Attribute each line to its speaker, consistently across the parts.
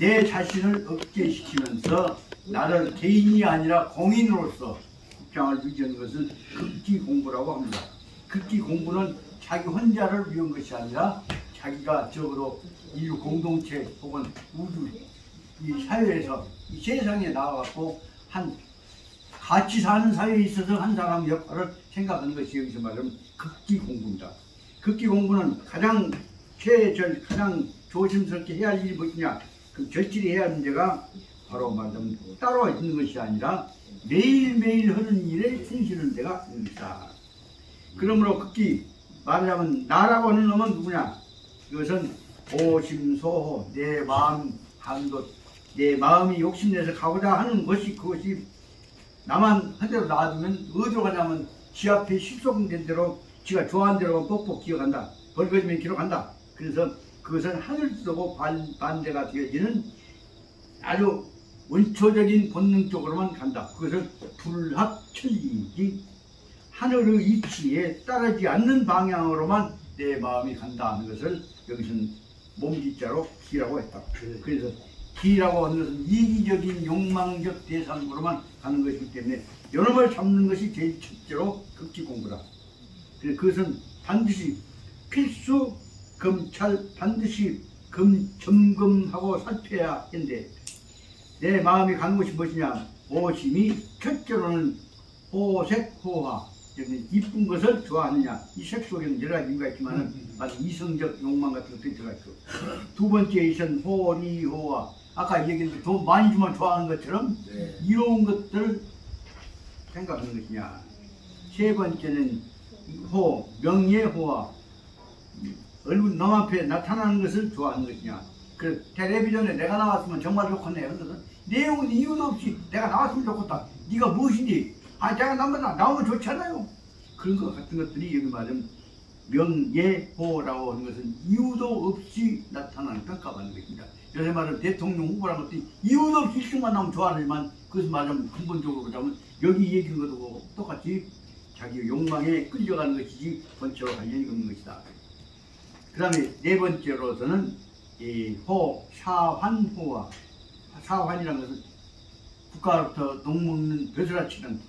Speaker 1: 내 자신을 억제시키면서 나를 개인이 아니라 공인으로서 국장을 유지하는 것은 극기 공부라고 합니다. 극기 공부는 자기 혼자를 위한 것이 아니라 자기가 적으로 인류 공동체 혹은 우주 이 사회에서 이 세상에 나와갖고 한 같이 사는 사회에 있어서 한 사람 역할을 생각하는 것이 여기서 말하면 극기 공부입니다. 극기 공부는 가장 가장 조심스럽게 해야 할 일이 무엇이냐? 그 절실히 해야 할 문제가 바로 말하자면 따로 있는 것이 아니라 매일매일 하는 일에 충실한 데가 있는 것이다. 그러므로 극기 말하자면 나라고 하는 놈은 누구냐? 이것은 오심소호 내 마음 한곳 내 마음이 욕심내서 가고자 하는 것이 그것이 나만 하대로 놔두면 어디로 가냐면 지 앞에 식속된 대로 지가 좋아하는 대로 뻑뻑 기어간다. 벌거지면 기록한다. 그래서 그것은 하늘 쓰고 반대가 되어지는 아주 원초적인 본능 쪽으로만 간다. 그것은 불합천리이지 하늘의 이치에 따르지 않는 방향으로만 내 마음이 간다 하는 것을 여기서는 몸기자로 기라고 했다. 그래서 기라고 하는 것은 이기적인 욕망적 대상으로만 가는 것이기 때문에 요놈을 잡는 것이 제일 첫째로 극기 공부다. 그래서 그것은 반드시 필수 검찰 반드시 점검하고 살펴야 하는데 내 마음이 가는 것이 무엇이냐? 오심이 첫째로는 호색호화 이쁜 것을 좋아하느냐? 이 색 속에는 여러 가지가 있지만 아주 이성적 욕망 같은 것들이 들어가 있고 두 번째 이선 호리호화 아까 얘기했는데 돈 많이 주면 좋아하는 것처럼 이런 것들을 생각하는 것이냐? 세 번째는 명예호화 얼굴 너 앞에 나타나는 것을 좋아하는 것이냐? 그 텔레비전에 내가 나왔으면 정말 좋겠네. 그래서 내용은 이유도 없이 내가 나왔으면 좋겠다. 네가 무엇인지 내가 나오면 좋잖아요. 그런 것 같은 것들이 여기 말하면 명예호라고 하는 것은 이유도 없이 나타나는 평가받는 것입니다. 요새 말하면 대통령 후보라는 것도 이유도 없이 1등만 나오면 좋아하지만 그것을 말하면 근본적으로 보자면 여기 얘기한 것도 똑같이 자기 욕망에 끌려가는 것이지 본체와 관련이 없는 것이다. 그 다음에 네 번째로서는 이 사환호와 사환이라는 것은 국가로부터 녹먹는 벼슬아치는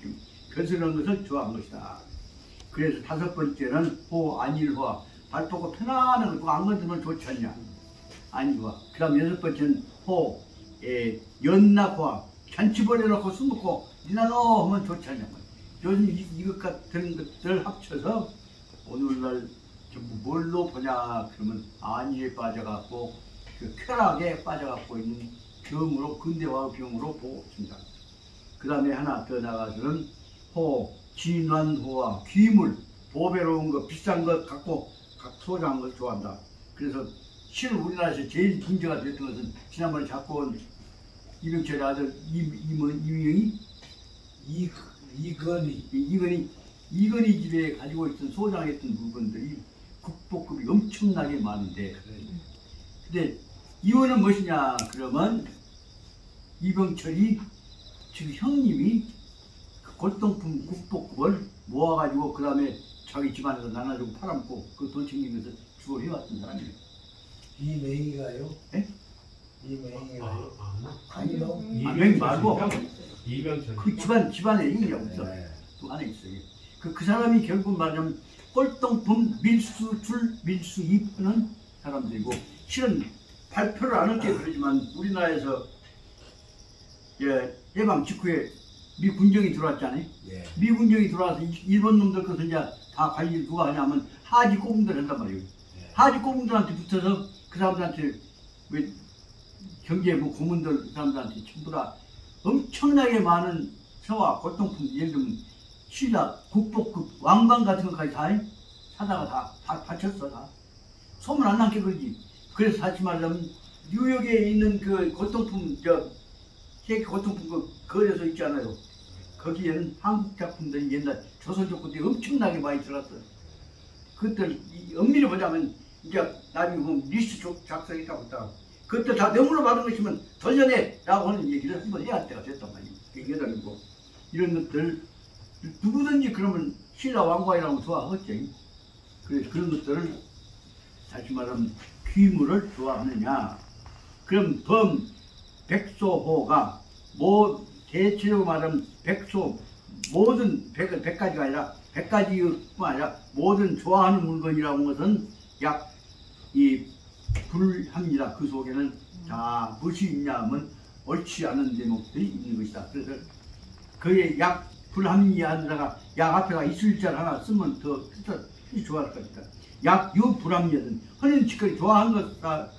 Speaker 1: 벼슬한 것을 좋아하는 것이다. 그래서 다섯 번째는 안일화 발포고 편안한 거 안 건드리면 좋지 않냐? 안일화. 그 다음 여섯 번째는 연락화 잔치 벌여놓고 술 먹고 니나 너 하면 좋지 않냐? 요즘 이것 같은 것들 합쳐서 오늘날 전부 뭘로 보냐 그러면 안일에 빠져갖고 그 쾌락에 빠져갖고 있는 병으로 근대화 병으로 보고 있습니다. 그 다음에 하나 더 나가서는 진환호와 귀물 보배로운 것 비싼 것 갖고 각 소장한 걸 좋아한다. 그래서 실은 우리나라에서 제일 문제가 됐던 것은 지난번에 잡고 온 이병철의 아들 이명이 이건희 집에 가지고 있던 소장했던 물건들이 국보급이 엄청나게 많은데 근데 이유는 무엇이냐 그러면 이병철이 지금 형님이 그 골동품 국보급을 모아가지고 그 다음에 자기 집안에서 나눠주고 팔아먹고 그 돈 챙기면서 주로 해왔던 사람이에요.
Speaker 2: 이맹이가요?
Speaker 1: 예?
Speaker 2: 이맹이가요?
Speaker 1: 아니요. 맹 말고
Speaker 3: 이병철.
Speaker 1: 그 집안에 이게 없어. 그 안에 있어요. 그 사람이 결국 말하자면 꼴동품 밀수 입하는 사람들이고 실은 발표를 안 할 게 그러지만 우리나라에서 해방 직후에 미 군정이 들어왔잖아요. 미 군정이 들어와서 일본 놈들 것을 이제 다 관리를 누가 하냐면 하지 꼬붕들 한단 말이에요. 하지 꼬붕들한테 붙어서 그 사람들한테 왜 경제 뭐 고문들 그 사람들한테 전부 다 엄청나게 많은 서화 골동품 예를 들면 신라 국보급 왕관 같은 것까지 다 사다가 다 바쳤어. 다 소문 안 나게 그러지. 그래서 다시 말하면 뉴욕에 있는 그 골동품 세계 골동품 그 거래소 있잖아요. 거기에는 한국 작품들이 옛날 조선 작품들이 엄청나게 많이 들어갔어요. 그것들 엄밀히 보자면 이제 나중에 보면 리스트 작성했다고 했다가 그것들 다 뇌물로 받은 것이면 돌려내라고 하는 얘기를 한번 해야 할 때가 됐단 말이에요. 얘기해달라고 이런 것들 누구든지 그러면 신라 왕관이라고 좋아하겠죠. 그래서 그런 것들을 다시 말하면 귀물을 좋아하느냐. 그럼 백소호가 뭐 대체적으로 말하면 백소 모든 백 가지가 아니라 100가지뿐만 아니라 모든 좋아하는 물건이라고 하는 것은 약 이 불합니다. 그 속에는 다 무엇이 있냐 하면 옳지 않은 대목들이 있는 것이다. 그래서 그의 약 불합리하다가 약 앞에가 있을 줄 하나 쓰면 더 뜻이 좋아할 것이다. 약 유불합리하든 흔히 짓거리 좋아하는 것가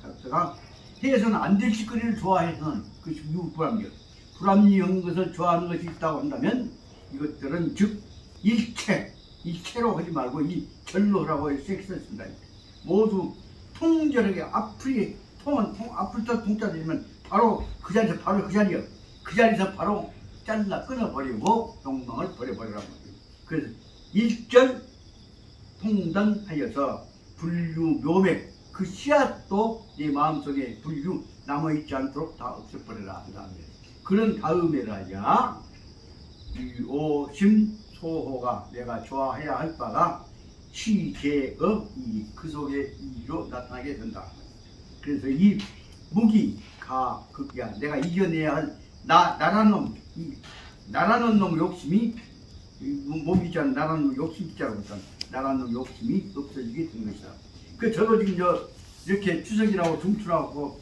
Speaker 1: 해서는 안 될 짓거리를 좋아해서는 그것이 유불합리하. 불합리한 것을 좋아하는 것이 있다고 한다면 이것들은 즉 일체로 하지 말고 이 절로라고 이렇게 썼습니다. 모두 통절하게 앞이 앞을 때 통자 되면 바로 그 자리에서 그 자리에서 바로 잘라 끊어버리고 욕망을 버려버리라고. 그래서 일절 통단하여서 분류 묘맥 그 씨앗도 네 마음속에 분류 남아있지 않도록 다 없애버려라. 그런 다음에라야 오심 소호가 내가 좋아해야 할 바가 시계의 그 속에 이로 나타나게 된다. 그래서 이 무기 가 극이야. 내가 이겨내야 할 나라는 놈 욕심이 몸이지 않은 나라는 놈 욕심 있자고 했잖아. 나라는 놈 욕심이 없어지게 된 것이다. 그 저도 지금 이렇게 추석이라고 중추라고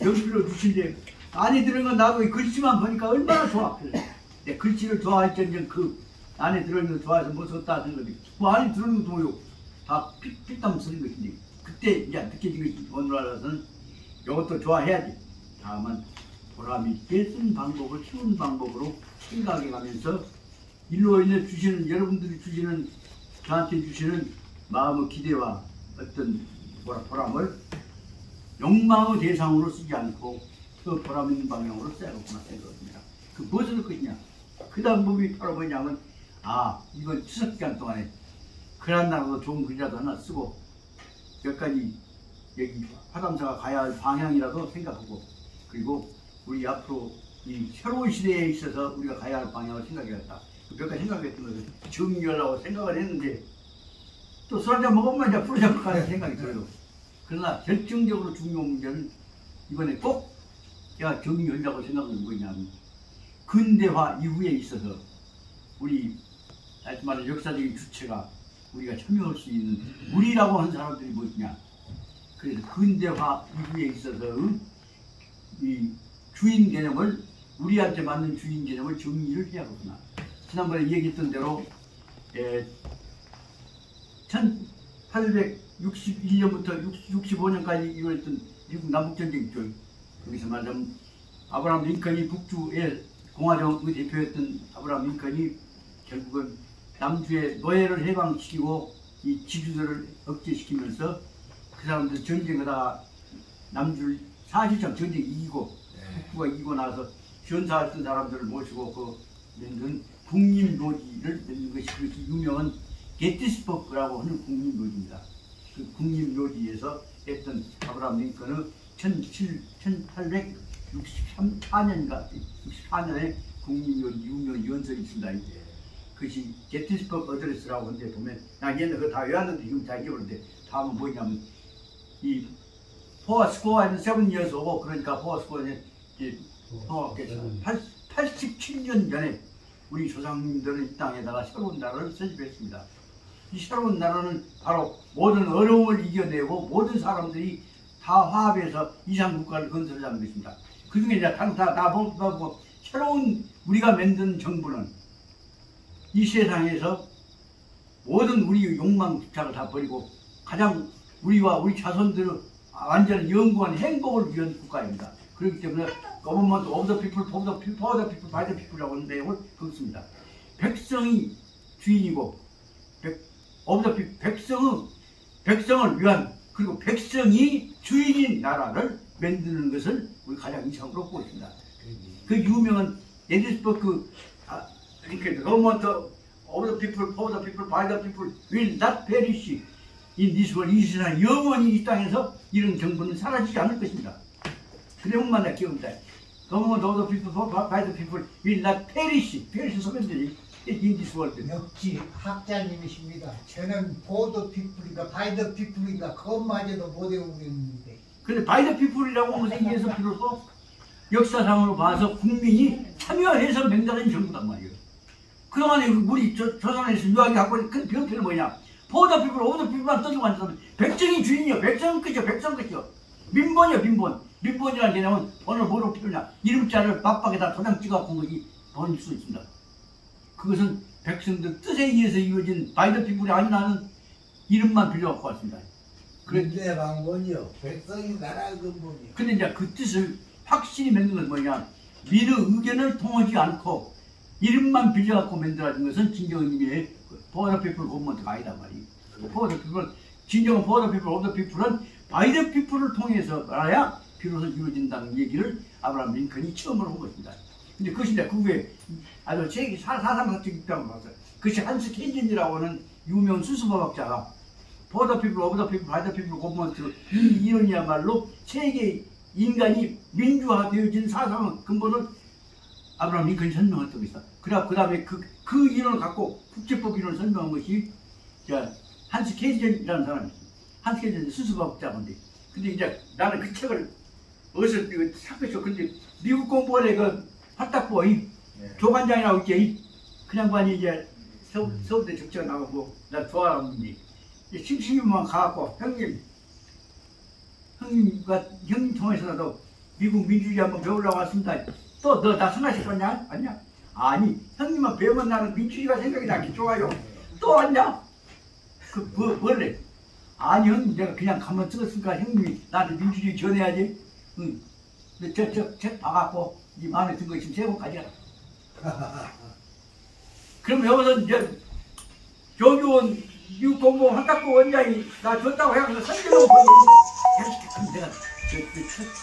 Speaker 1: 연필로 주신데 안에 들은 건 나도 글씨만 보니까 얼마나 좋아. 내 글씨를 좋아했던 그 안에 들어있는 거 좋아해서 못 썼다 하는 거지. 그 안에 들어있는 것도 다 피땀 쓰는 것인데 그때 이제 느껴진 것이 오늘 알아서는 이것도 좋아해야지. 다음은 보람 있게 쓴 방법을 키우는 방법으로 생각해 가면서 일로 인해 주시는 여러분들이 주시는 저한테 주시는 마음의 기대와 어떤 보람을 욕망의 대상으로 쓰지 않고 그 보람 있는 방향으로 써야겠구나 생각합니다. 그 무엇을 할 것이냐? 그 방법이 바로 뭐냐면 이번 추석 기간 동안에 그런 나라도 좋은 글이라도 하나 쓰고 몇 가지 여기 화담사가 가야 할 방향이라도 생각하고 그리고 우리 앞으로 이 새로운 시대에 있어서 우리가 가야 할 방향을 생각해야겠다. 몇 가지 생각했던 것을 정리하려고 생각을 했는데 또 술 한잔 먹으면 이제 풀어잡을 까 하는 생각이 들어요. 그러나 결정적으로 중요한 문제는 이번에 꼭 제가 정리하려고 생각하는 뭐냐면 근대화 이후에 있어서 우리 말하자면 역사적인 주체가 우리가 참여할 수 있는 우리라고 하는 사람들이 무엇이냐. 그래서 근대화 이후에 있어서 이 주인 개념을 우리한테 맞는 주인 개념을 정리를 해야겠구나. 지난번에 얘기했던 대로 1861년부터 65년까지 이루어졌던 미국 남북전쟁 있죠. 거기서 말하자면 아브라함 링컨이 북주의 공화정의 대표였던 아브라함 링컨이 결국은 남주의 노예를 해방시키고 이 지주들을 억제시키면서 그 사람들 전쟁하다가 남주를 사실상 전쟁 이기고 북부가 이기고 나서 전사했던 사람들을 모시고 그 만든 국립묘지를 만든 것이 그것이 유명한 게티스버그라고 하는 국립묘지입니다. 그 국립묘지에서 했던 아브라함 링컨의 1864년에 국립묘지 유명 연설이 있습니다. 그것이 게티스버그 어드레스라고 하는데 보면 나 옛날에 그거 다 외웠는데 지금 잘 기억하는데 다음은 뭐냐면 이 포스코어는 7 years o고 그러니까 포스코어는 87년 전에 우리 조상님들은 이 땅에다가 새로운 나라를 설립했습니다. 이 새로운 나라는 바로 모든 어려움을 이겨내고 모든 사람들이 다 화합해서 이상국가를 건설하자는 것입니다. 그 중에 이제 다 보고 새로운 우리가 만든 정부는 이 세상에서 모든 우리 욕망 집착을 다 버리고 가장 우리와 우리 자손들의 완전 영구한 행복을 위한 국가입니다. 그렇기 때문에 government of the people, for the people, by the people이라고 하는 내용을 긋습니다. 백성이 주인이고 백성을 위한 그리고 백성이 주인인 나라를 만드는 것을 우리 가장 이상으로 보고 있습니다. 그 유명한 게티스버그 government of the people, for the people, by the people will not perish in this world. 이 세상 영원히 이 땅에서 이런 정부는 사라지지 않을 것입니다. 그 내용만 다 기억합니다. government of the people, by the people will not perish. perish 소변들이 in this world.
Speaker 2: 역시 학자님이십니다. 저는 for the people인가 by the people인가 그것마저도 못 외우고 있는데.
Speaker 1: 근데 by the people이라고 하면서 이해서 비로소 역사상으로 봐서 국민이 참여해서 맹단한 정부단 말이에요. 그동안에 우리 조선에서 유학이 갖고 있는 큰 병폐는 뭐냐? 포더 피플, 오더 피플만 떠들고 앉아서 백성이 주인이요. 백성은 끝이요. 백성 끝이요. 민본이요. 민본. 민본이라는 개념은 오늘 뭐로 표현하냐? 이름자를 맞박에다 도장 찍어갖고 거기 보낼 수 있습니다. 그것은 백성들 뜻에 의해서 이루어진 바이더 피플이 아니라는 이름만 빌려갖고 왔습니다.
Speaker 3: 근데 방법이요. 백성이 나라 근본이요.
Speaker 1: 근데 이제 그 뜻을 확실히 만든 건 뭐냐? 민의 의견을 통하지 않고 이름만 빌려갖고 만들어진 것은 진정님의 포더 피플 고먼트가 아니다 말이에요. 포더 피플, 진정한 포더 피플, 오더 피플은 바이더 피플을 통해서 말아야 비로소 이루어진다는 얘기를 아브라함 링컨이 처음으로 한 것입니다. 근데 그것이 이제 그 후에 아주 세계 사상학적 입장을 봤어요. 그것이 한스 케이즌이라고 하는 유명한 수수법학자가 포더 피플, 오더 피플, 바이더 피플 고먼트 이 이론이야말로 세계 인간이 민주화되어진 사상의 근본을 아브라함 링컨이 설명했던 것이다. 그 다음에 그 이론을 갖고 국제법 이론을 설명한 것이 한스 케이전이라는 사람이 있습니다. 한스 케이전이 수수과학자인데, 근데 이제 나는 그 책을 어디서 샀겠죠. 근데 미국 공무원의 그 팔딱보 조관장이라고 있지. 그 양반이 이제 서울대 적자가 나가고 나 좋아하는 분이 심심이만 가갖고 형님 통해서라도 미국 민주주의 한번 배우려고 왔습니다. 또 너 나 승하시켰냐? 아니야? 아니 형님만 배우면 나는 민주주의가 생각이 나기 좋아요. 또 왔냐? 뭐래? 아니 형님 내가 그냥 가만 찍었으니까 형님이 나한테 민주주의 전해야지. 응. 책 봐갖고 네 마음에 든 거 있으면 세고 가져라. 그럼 여기서 이제 조규원 미국 공무원 한탁구 원장이 나 줬다고 해서 선전하고 보니 내가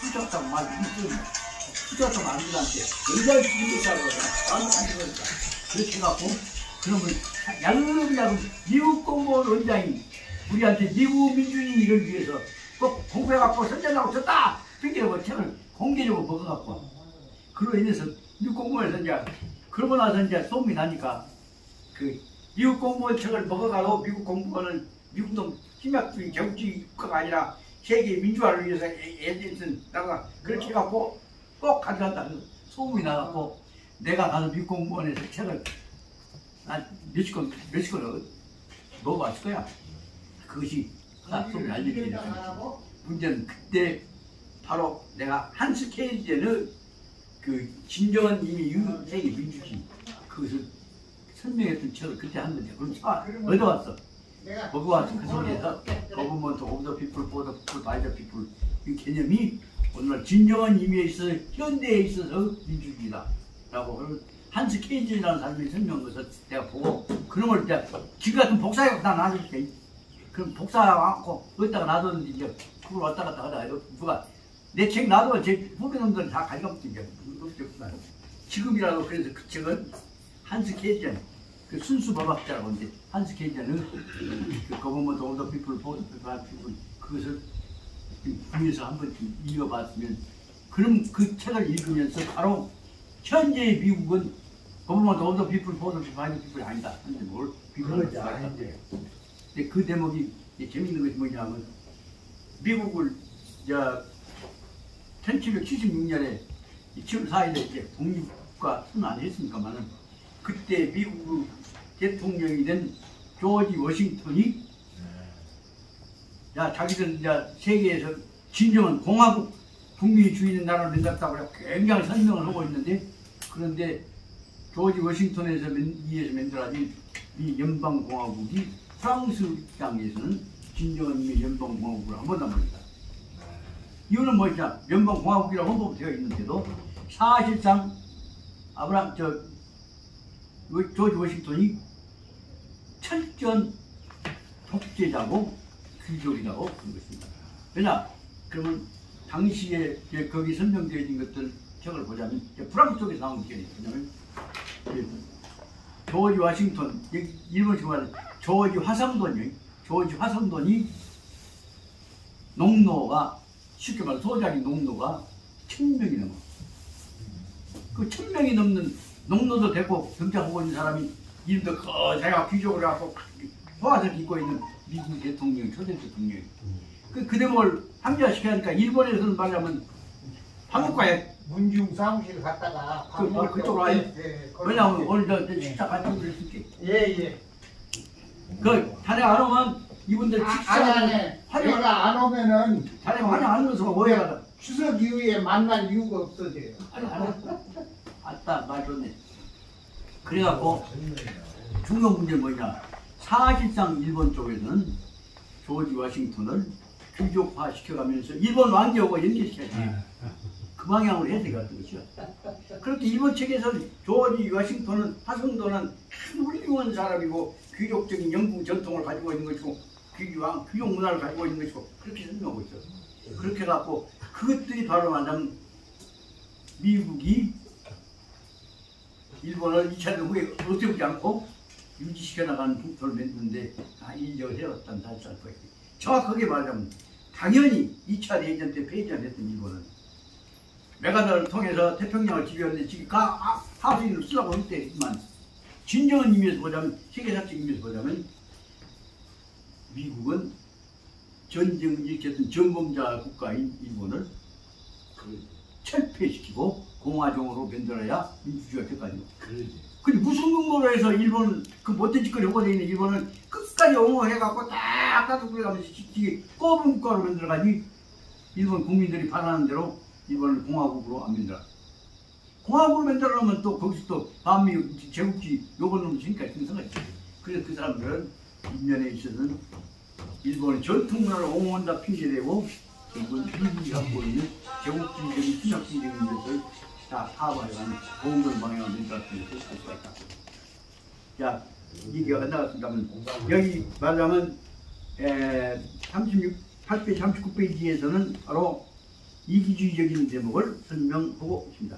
Speaker 1: 투자했다고 투자했다고 안들한테 굉장히 기분이 나도 안 그러니까 그렇게 해갖고 그러면 야금 미국 공무원 원장이 우리한테 미국 민주주의를 위해서 꼭 공부해갖고 선전하고 줬다 핑계로 책을 공개적으로 먹어갖고 그로 인해서 미국 공무원에서 이제 그러고 나서 이제 소문이 나니까 그 미국 공무원 책을 먹어가고 미국 공무원은 미국도 침략주의 제국주의 국가가 아니라 세계 민주화를 위해서 애쓴 나가 그렇게 해갖고 꼭 가져간다는 소문이 나갖고 내가 가서 미국 공무원에서 책을 한 몇십 권 먹어봤을 거야. 그것이 소문이 알려지니까 문제는 그때 바로 내가 한스 케이젠의 그 진정한 이미 세계 민주주의 그것을 설명했던 책을 그때 한 건데 그럼 얻어왔어. 먹어와서 그 속에서 거부먼트 오브 더 피플, 포 더 피플, 바이 더 피플 이 개념이 오늘날 진정한 의미에 있어서 현대에 있어서 민주주의다 라고 하는 한스 케이젠이라는 사람이 설명한 것을 내가 보고 그런 걸 이제 지금 같은 복사해갖고 다 놔줄게. 그럼 복사하고 어디다가 놔뒀는데 이제 그걸 왔다 갔다 하다가 누가 내 책 놔두면 제 후배놈들은 다 가져가면 이제 지금이라도 그래서 그 책은 한스 케이전 그 순수 법학자라고 이제 한스 케이전은 그 거부먼트 오브 더 피플, 포 더 피플 그것을 위해서 한번 읽어봤으면 그럼 그 책을 읽으면서 바로 현재의 미국은 거부먼트 오브 더 피플, 포 더 피플, 바이 더 피플이 아니다. 근데 뭘 비판할 수가 있다. 근데 그 대목이 재밌는 것이 뭐냐면 미국을 1776년에 7월 4일에 이제 독립국가 선언을 했으니까만은 그때 미국 대통령이 된 조지 워싱턴이 자기들 이제 세계에서 진정한 공화국 국민이 주인의 나라를 만들었다고 굉장히 설명을 하고 있는데 그런데 조지 워싱턴에서 의해서 만들어진 이 연방공화국이 프랑스 땅에서는 진정한 의미의 연방공화국을 한 번도 안 합니다. 이유는 뭐냐? 연방공화국이라고 헌법에 되어 있는데도 사실상 조지 워싱턴이 철저한 독재자고 귀족이라고 그런 것입니다. 왜냐? 그러면 당시에 거기 설명되어 있는 것들 책을 보자면 프랑스 쪽에서 나온 게 뭐냐면 조지 워싱턴 일본식으로 말하면 조지 화성돈이 농노가 쉽게 말해 소작이 농노가 1000명이 넘어. 그 1000명이 넘는 농노도 되고 경찰하고 있는 사람이 이름도 자기가 귀족을 갖고 화화를 입고 있는 미국 대통령이 초대 대통령이 그 대목을 합리화시켜야 하니까 일본에서는 말하자면 한국과의
Speaker 2: 문중 사무실 갔다가 밥
Speaker 1: 그,
Speaker 2: 먹을
Speaker 1: 그쪽으로
Speaker 2: 때,
Speaker 1: 와요?
Speaker 2: 예,
Speaker 1: 왜냐면 오늘 저 식사 같이 우리 쓸게.
Speaker 2: 예예.
Speaker 1: 그 자네 안 오면 이분들
Speaker 2: 아니
Speaker 1: 식사는
Speaker 2: 아니 내가 안 오면은
Speaker 1: 자네 환영 안 오면서 오해가
Speaker 2: 추석 이후에 만날 이유가 없어져요.
Speaker 1: 아따 말 좋네. 그래갖고 중요한 문제는 뭐냐, 사실상 일본 쪽에서는 조지 워싱턴을 귀족화 시켜가면서 일본 왕조하고 연결시켜야지 그 방향으로 해석했던 것이요. 그렇게 일본 측에서는 조지 워싱턴은 화성도는 큰 훌륭한 사람이고 귀족적인 영국 전통을 가지고 있는 것이고 귀족 문화를 가지고 있는 것이고 그렇게 설명하고 있어. 그렇게 해갖고 그것들이 바로 말하자면 미국이 일본을 2차 대전 후에 어떻지 않고 유지시켜 나가는 북토를 맺는데 다 인정해왔다는 사실을 알고 있어요. 정확하게 말하자면 당연히 2차 대전 때 폐지했던 일본은 메가다를 통해서 태평양을 지배했는데 지금 하수인을 쓰라고 했지만 진정한 의미에서 보자면 세계사적 의미에서 보자면 미국은 전쟁을 일으켰던 전범자 국가인 일본을 철폐시키고 공화정으로 만들어야 민주주의가 될까요? 근데 무슨 근거로 해서 일본 그 못된 짓거리 하고 있는 일본을 끝까지 옹호해갖고 딱 따뜻하게 꼽은 국가로 만들어가니 일본 국민들이 바라는 대로 일본을 공화국으로 안 만들어. 공화국으로 만들어놓으면 또 거기서 또 반미 제국주의 요걸 놈 지니까 생각이 있어요. 그래서 그 사람들은 인면에 있어서는 일본의 전통 문화를 옹호한다 핑계대고 결국은 미국이 갖고 있는 제국주의적인 신학주의적인 것을 다 파괴하는 공동 방향을 만들었다는 것을 알 수가 있다. 자, 이게 끝나갔습니다만 여기 말하자면 38페이지, 39페이지에서는 바로 이기주의적인 대목을 설명하고 있습니다.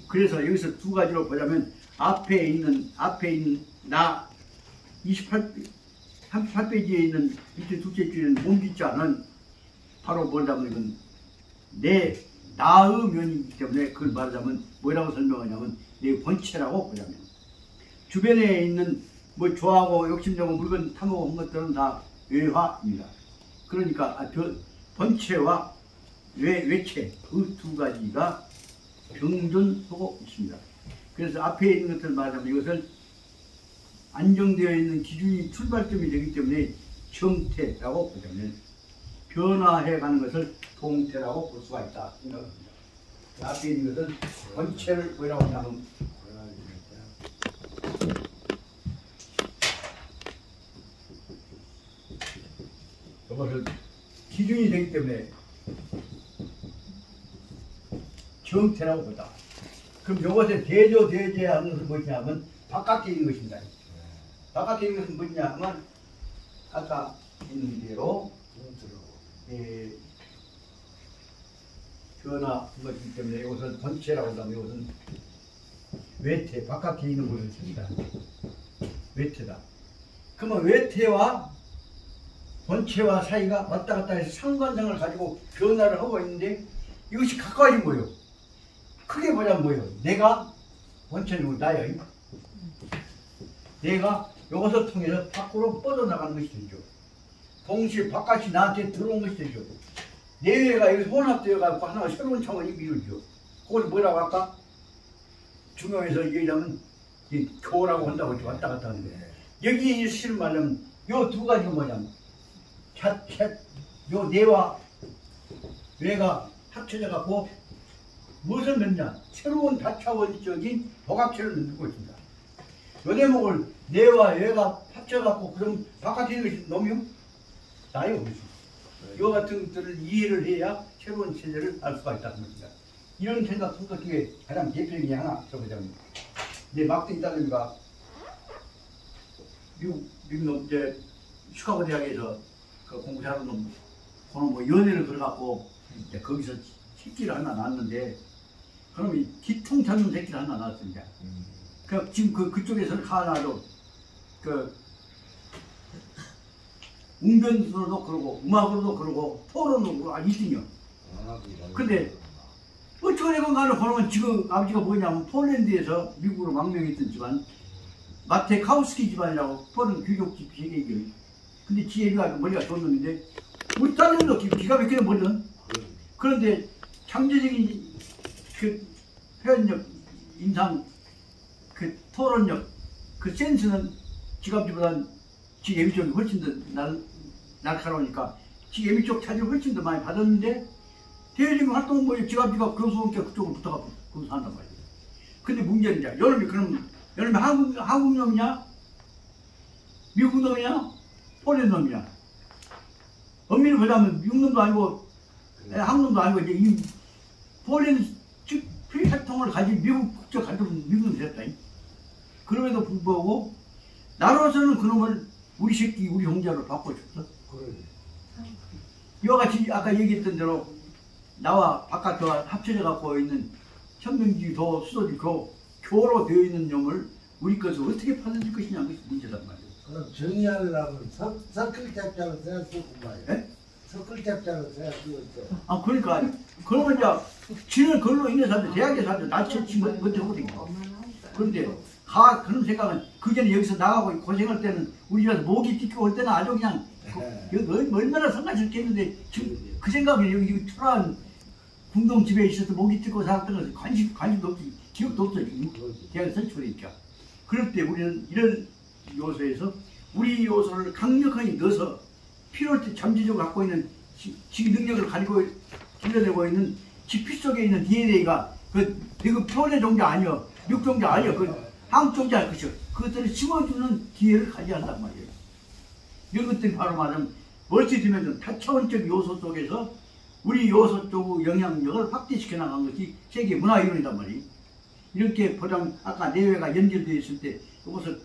Speaker 1: 그래서 여기서 두 가지로 보자면 앞에 있는 나 38페이지에 있는 밑에 둘째 줄에는 몸짓자는 바로 뭐냐면 이건 나의 면이기 때문에 그걸 말하자면 뭐라고 설명하냐면 내 본체라고 보자면 주변에 있는 뭐 좋아하고 욕심내고 물건 탐하고 한 것들은 다 외화입니다. 그러니까 본체와 외체 그 두 가지가 병존하고 있습니다. 그래서 앞에 있는 것을 말하자면 이것을 안정되어 있는 기준이 출발점이 되기 때문에 정태라고 보자면 변화해가는 것을 동태라고 볼 수가 있다. 앞에 있는 것은 본체를 뭐라고 하냐면 이것을 기준이 되기 때문에 정태라고 보다. 그럼 이것에 대조하는 것은 뭐냐면 바깥에 있는 것입니다. 바깥에 있는 것은 뭐냐 하면 아까 있는 대로 변화한 것이기 때문에 이것은 본체라고 한다면 이것은 외태, 바깥에 있는 것을 씁니다. 외태다. 그러면 외태와 본체와 사이가 왔다 갔다 해서 상관성을 가지고 변화를 하고 있는데 이것이 가까워진 거예요. 크게 보자면 뭐예요? 내가 본체는 나예요. 내가 이것을 통해서 밖으로 뻗어나가는 것이 되죠. 동시에 바깥이 나한테 들어온 것이 되죠. 내외가 여기서 혼합되어가지고 하나가 새로운 차원이 이루어지죠. 그걸 뭐라고 할까? 중용에서 얘기하면 교라고 한다고 왔다 갔다 하는데 여기 실을 말하면 요 두 가지가 뭐냐면 요 내와 외가 합쳐져 갖고 무엇을 맺냐? 새로운 다차원적인 복합체를 만들고 있습니다. 요 대목을 내와 외가 합쳐 갖고 그럼 바깥에 있는 것이 놈이요? 나요. 이와 같은 것들을 이해를 해야 새로운 체제를 알 수가 있다는 것입니다. 이런 생각 속 중에 가장 대표적인 게 하나 들어보자면 내 막대 있다든가 미국 놈 이제 시카고 대학에서 그 공부 잘하는 놈 그놈 뭐 연애를 걸어갖고 이제 거기서 새끼를 하나 낳았는데 그놈이 기통 찾는 새끼를 하나 낳았습니다. 그 지금 그쪽에서는 하나도 그 웅변으로도 그러고 음악으로도 그러고 토론으로 그러고 1등이요. 근데 어쩌건 간에 그러면 지금 아버지가 뭐냐면 폴란드에서 미국으로 망명했던 집안 마테카우스키 집안이라고 폴란드 귀족 집 세계이요. 근데 지혜가 머리가 좋은 놈인데 우리 딸내미도 기가 막히는 머리는 그런데 창조적인 그 표현력, 인상, 그 토론력, 그 센스는 지갑지보단 지 예비 쪽이 훨씬 더 날카로우니까 지 예비 쪽 차지를 훨씬 더 많이 받았는데 대외적인 활동은 뭐 지갑지가 교수원께 그쪽으로 붙어가 거기서 한단 말이에요. 근데 문제는 이제 여름이 그럼 여름에 한국 놈이냐? 미국 놈이냐? 폴란 놈이냐? 엄밀히 보자면 미국 놈도 아니고 한국 놈도 아니고 이제 이 폴란 즉 필사통을 가진 미국 국적 가지고 미국 놈이 됐다. 그럼에도 불구하고 나로서는 그놈을 우리 새끼 우리 형제로 바꿔 줬어.
Speaker 3: 그러지.
Speaker 1: 이와 같이 아까 얘기했던 대로 나와 바깥과 합쳐져 갖고 있는 천명지도 수도지 교로 되어 있는 놈을 우리 것을 어떻게 받아줄 것이냐 그것이 문제란 말이에요.
Speaker 3: 그럼 정의하려면 석글 잡자로 써야 쓰고 말이야.
Speaker 1: 예?
Speaker 3: 석글 잡자로 써야 쓰고 있어.
Speaker 1: 아 그러니까 그러면 이제 지는 그걸로 인해서 대학에서 나치지 못하거든요. 그런데 그런 생각은 그전에 여기서 나가고 고생할 때는 우리 집에서 모기 찢고 올 때는 아주 그냥 얼마나 성가셨겠는데 지금 그 생각이 여기 초라한 궁동 집에 있어서 모기 찢고 살았던 것은 관심도 없지 기억도 없어 지금 대학에 선출이니까. 그럴 때 우리는 이런 요소에서 우리 요소를 강력하게 넣어서 필요할 때 잠재적으로 갖고 있는 지 능력을 가지고 길러내고 있는 지피 속에 있는 DNA가 그 표현의 종자 아니여 육종자 아니여 그 한국종자 그죠. 그것들을 심어주는 기회를 가져야 한단 말이에요. 이런 것들이 바로 말하면 멀티 디멘전 다차원적 요소 속에서 우리 요소 쪽 영향력을 확대시켜 나간 것이 세계 문화 이론이란 말이에요. 이렇게 보장 아까 내외가 연결되어 있을 때 이것을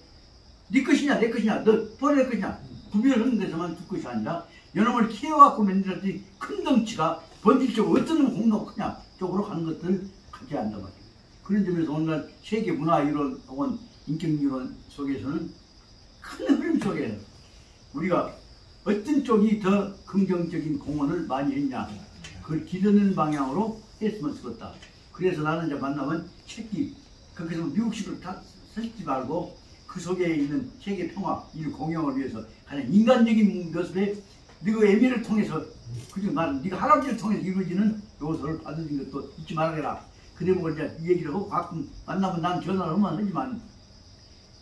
Speaker 1: 네 것이냐 내 것이냐 너 버릴 것이냐 구별하는 데서만 둘 것이 아니라 여놈을 키워갖고 만들었지 큰 덩치가 본질적으로 어떤 놈이 공로가 크냐 쪽으로 가는 것들을 가져야 한단 말이에요. 그런 점에서 오늘날 세계 문화 이론 혹은 인격 이론 속에서는 큰 흐름 속에 우리가 어떤 쪽이 더 긍정적인 공헌을 많이 했냐 그걸 기르는 방향으로 했으면 쓰겠다. 그래서 나는 이제 만나면 새끼 거기서 미국식으로 다 쓰지 말고 그 속에 있는 세계 평화, 인류 공영을 위해서 가장 인간적인 것에 네가 애미를 통해서 그죠 말 네가 할아버지를 통해서 이루어지는 요소를 받는 것도 잊지 말아라. 그래 보고 이제 이 얘기를 하고 가끔 만나면 난 전화를 하면 하지만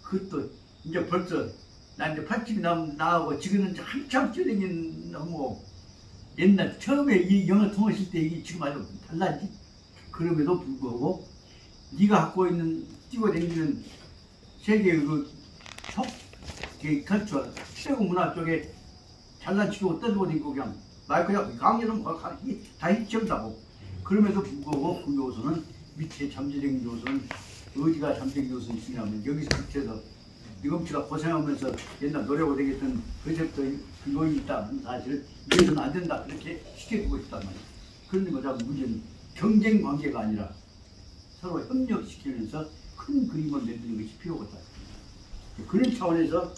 Speaker 1: 그것도 이제 벌써 나 이제 80이 나하고 지금은 이제 한참 뛰어다니는 뭐 옛날 처음에 이 영어 통했을 때 이게 지금 아주 달라지. 그럼에도 불구하고 네가 갖고 있는 뛰고 다니는 세계 그 컬처, 최고 문화 쪽에 잘난치고 떠들고 다니고 그냥 마이크야 강연은 다 희청다고. 그럼에도 불구하고 그 요소는 밑에 잠재적인 요소는 어디가 잠재적인 요소는 있으냐면 여기서 밑에서 니검치가 고생하면서 옛날 노래하고 다녔던 그제부터 그 요인이 있다는 사실을 이해서는 안 된다 그렇게 시켜주고 싶단 말이에요. 그런 거자 문제는 경쟁 관계가 아니라 서로 협력시키면서 큰 그림을 만드는 것이 필요하다. 그런 차원에서